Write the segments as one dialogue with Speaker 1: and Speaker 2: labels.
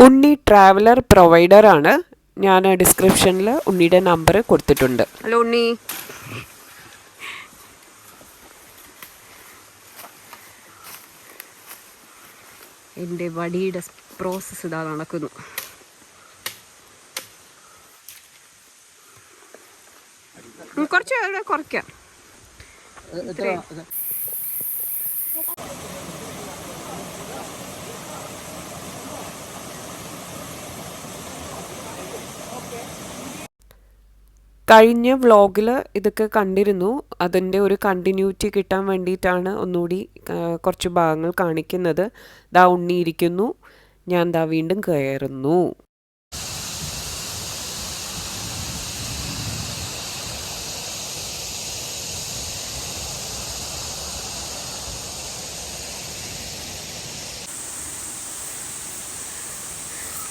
Speaker 1: ഉണ്ണി traveller പ്രൊവൈഡറാണ്. ഞാൻ ഡിസ്ക്രിപ്ഷനിൽ ഉണ്ണിയുടെ നമ്പർ കൊടുത്തിട്ടുണ്ട്. ഹലോ ഉണ്ണി. എൻ്റെ വടിയുടെ പ്രോസസ്സ് ഇതാ നടക്കുന്നു. കുറച്ച് കുറയ്ക്കാം. കഴിഞ്ഞ വ്ളോഗിൽ ഇതൊക്കെ കണ്ടിരുന്നു. അതിൻ്റെ ഒരു കണ്ടിന്യൂറ്റി കിട്ടാൻ വേണ്ടിയിട്ടാണ് ഒന്നുകൂടി കുറച്ച് ഭാഗങ്ങൾ കാണിക്കുന്നത്. ദാ ഉണ്ണിയിരിക്കുന്നു, ഞാൻ ദാ വീണ്ടും കയറുന്നു.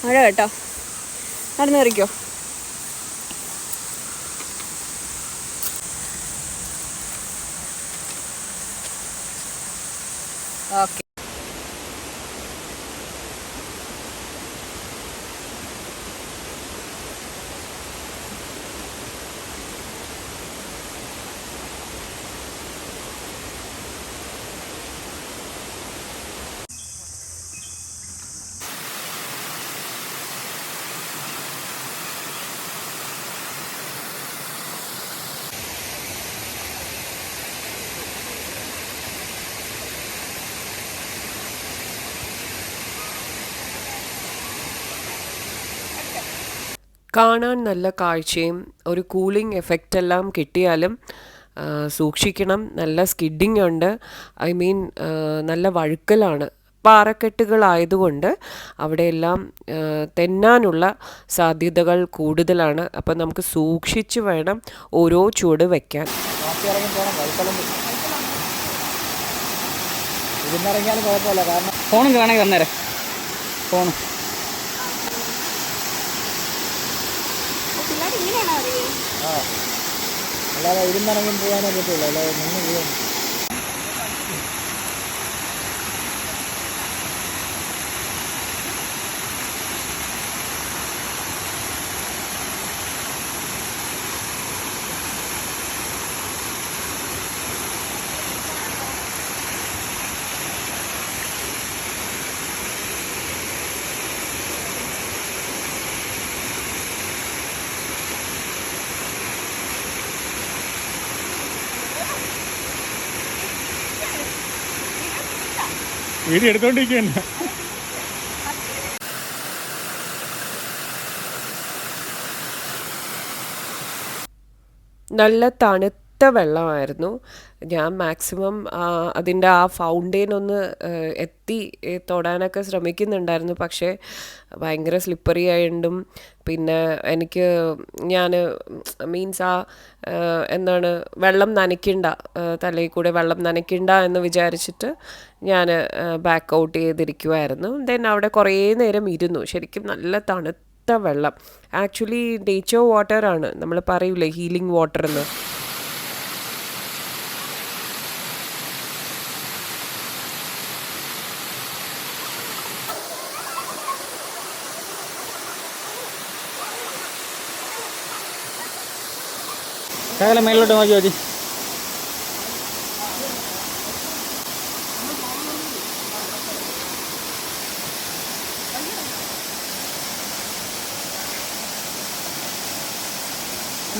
Speaker 1: മഴ കേട്ടോ, നടന്നു കയറിക്കോ. ഓക്കെ. കാണാൻ നല്ല കാഴ്ചയും ഒരു കൂളിംഗ് എഫക്റ്റ് എല്ലാം കിട്ടിയാലും സൂക്ഷിക്കണം. നല്ല സ്കിഡിങ് ഉണ്ട്. ഐ മീൻ നല്ല വഴുക്കലാണ്. പാറക്കെട്ടുകളായതുകൊണ്ട് അവിടെയെല്ലാം തെന്നാനുള്ള സാധ്യതകൾ കൂടുതലാണ്. അപ്പം നമുക്ക് സൂക്ഷിച്ച് വേണം ഓരോ ചുവട് വയ്ക്കാൻ.
Speaker 2: ഫോണും വേണമെങ്കിൽ തന്നേരെ. ഫോണും അല്ലാതെ ഇരുന്നിറങ്ങി പോകാനേ പറ്റുള്ളൂ, അല്ലാതെ നിന്ന് പോകാൻ. വീഡിയോ എടുത്തോണ്ടിരിക്കുകയാണ്.
Speaker 1: നല്ല തണുത്ത വെള്ളമായിരുന്നു. ഞാൻ മാക്സിമം അതിൻ്റെ ആ ഫൗണ്ടെയിൻ ഒന്ന് എത്തി തൊടാനൊക്കെ ശ്രമിക്കുന്നുണ്ടായിരുന്നു. പക്ഷേ ഭയങ്കര സ്ലിപ്പറി ആയിട്ടും പിന്നെ എനിക്ക് മീൻസ് എന്താണ് വെള്ളം നനയ്ക്കണ്ട, തലയിൽ കൂടെ വെള്ളം നനയ്ക്കണ്ട എന്ന് വിചാരിച്ചിട്ട് ഞാൻ ബാക്ക് ഔട്ട് ചെയ്തിരിക്കുമായിരുന്നു. ദെൻ അവിടെ കുറേ നേരം ഇരുന്നു. ശരിക്കും നല്ല തണുത്ത വെള്ളം. ആക്ച്വലി നേച്ചർ വാട്ടറാണ്, നമ്മൾ പറയൂലേ ഹീലിംഗ് വാട്ടർ എന്ന്.
Speaker 2: ശകലം മേലോട്ട് നോക്കി മതി.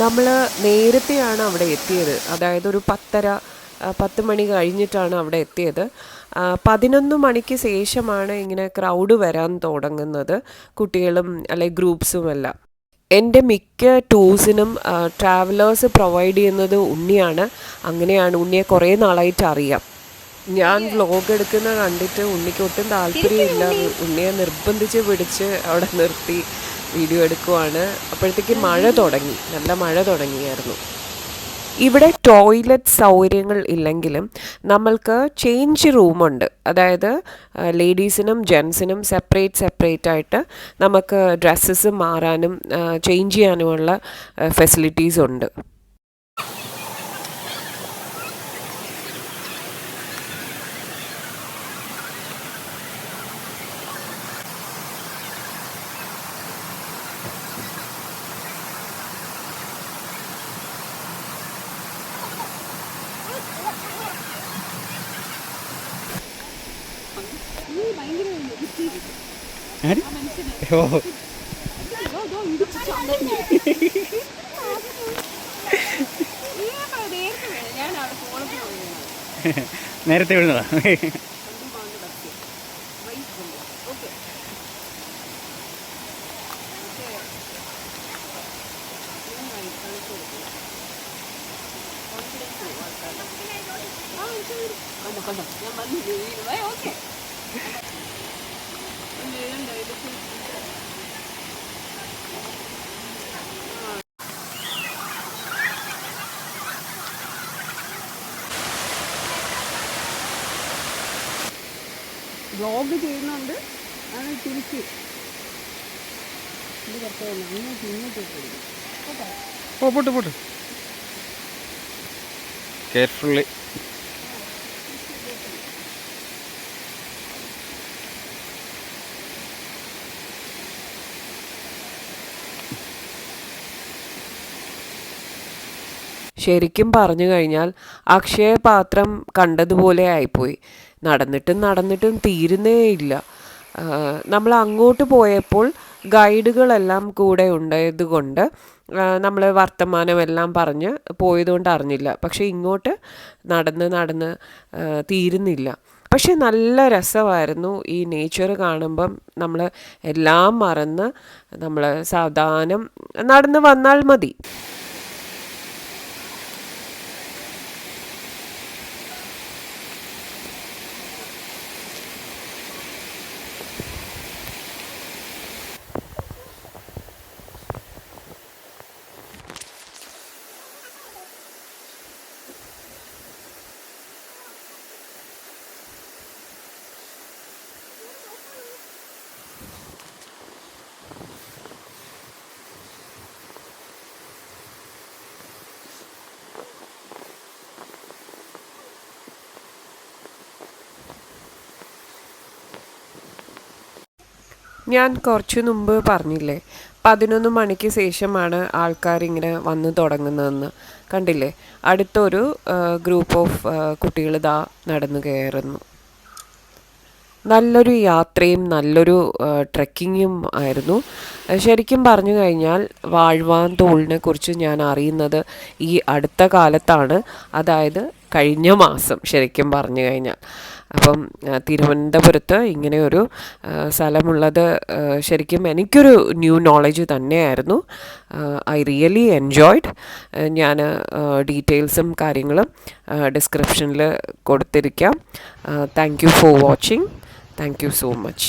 Speaker 1: നമ്മൾ നേരത്തെയാണ് അവിടെ എത്തിയത്. അതായത് ഒരു 10 മണി കഴിഞ്ഞിട്ടാണ് അവിടെ എത്തിയത്. 11 മണിക്ക് ശേഷമാണ് ഇങ്ങനെ ക്രൗഡ് വരാൻ തുടങ്ങുന്നത്, കുട്ടികളും അല്ലെങ്കിൽ ഗ്രൂപ്പ്സുമെല്ലാം. എൻ്റെ മിക്ക ടൂർസിനും ട്രാവലേഴ്സ് പ്രൊവൈഡ് ചെയ്യുന്നത് ഉണ്ണിയാണ്. അങ്ങനെയാണ്, ഉണ്ണിയെ കുറേ നാളായിട്ട് അറിയാം. ഞാൻ വ്ലോഗ് എടുക്കുന്ന കണ്ടിട്ട് ഉണ്ണിക്ക് ഒട്ടും താല്പര്യമില്ല. ഉണ്ണിയെ നിർബന്ധിച്ച് പിടിച്ച് അവിടെ നിർത്തി വീഡിയോ എടുക്കുവാണ്. അപ്പോഴത്തേക്ക് മഴ തുടങ്ങി, നല്ല മഴ തുടങ്ങിയായിരുന്നു. ഇവിടെ ടോയ്ലറ്റ് സൗകര്യങ്ങൾ ഇല്ലെങ്കിലും നമ്മൾക്ക് ചേഞ്ച് റൂമുണ്ട്. അതായത് ലേഡീസിനും ജെൻസിനും സെപ്പറേറ്റ് ആയിട്ട് നമുക്ക് ഡ്രസ്സസ് മാറാനും ചേഞ്ച് ചെയ്യാനുമുള്ള ഫെസിലിറ്റീസ് ഉണ്ട്.
Speaker 2: ആര്? ഓ നേരത്തെ വീഴുന്നതാ.
Speaker 1: വ്ളോഗ് ചെയ്യുന്നുണ്ട് അത് തിരിച്ച്
Speaker 2: ഓ പോട്ട് പോട്ട് കെയർഫുള്ളി.
Speaker 1: ശരിക്കും പറഞ്ഞു കഴിഞ്ഞാൽ അക്ഷയപാത്രം കണ്ടതുപോലെ ആയിപ്പോയി. നടന്നിട്ടും തീരുന്നേയില്ല. നമ്മൾ അങ്ങോട്ട് പോയപ്പോൾ ഗൈഡുകളെല്ലാം കൂടെ ഉണ്ടായതുകൊണ്ട് നമ്മൾ വർത്തമാനമെല്ലാം പറഞ്ഞ് പോയതുകൊണ്ട് അറിഞ്ഞില്ല. പക്ഷേ ഇങ്ങോട്ട് നടന്ന് തീരുന്നില്ല. പക്ഷെ നല്ല രസമായിരുന്നു. ഈ നേച്ചർ കാണുമ്പം നമ്മൾ എല്ലാം മറന്ന് നമ്മൾ സാവധാനം നടന്ന് വന്നാൽ മതി. ഞാൻ കുറച്ചു മുമ്പ് പറഞ്ഞില്ലേ 11 മണിക്ക് ശേഷമാണ് ആൾക്കാരിങ്ങനെ വന്ന് തുടങ്ങുന്നതെന്ന്. കണ്ടില്ലേ, അടുത്തൊരു ഗ്രൂപ്പ് ഓഫ് കുട്ടികൾ ഇതാ നടന്നു കയറുന്നു. നല്ലൊരു യാത്രയും നല്ലൊരു ട്രെക്കിങ്ങും ആയിരുന്നു. ശരിക്കും പറഞ്ഞു കഴിഞ്ഞാൽ വാഴ്വാൻ തോളിനെ കുറിച്ച് ഞാൻ അറിയുന്നത് ഈ അടുത്ത കാലത്താണ്, അതായത് കഴിഞ്ഞ മാസം ശരിക്കും പറഞ്ഞു കഴിഞ്ഞാൽ. അപ്പം തിരുവനന്തപുരത്ത് ഇങ്ങനെയൊരു സ്ഥലമുള്ളത് ശരിക്കും എനിക്കൊരു ന്യൂ നോളജ് തന്നെയായിരുന്നു. I really enjoyed. ഞാൻ ഡീറ്റെയിൽസും കാര്യങ്ങളും ഡിസ്ക്രിപ്ഷനിൽ കൊടുത്തിരിക്കാം. Thank you for watching. Thank you so much.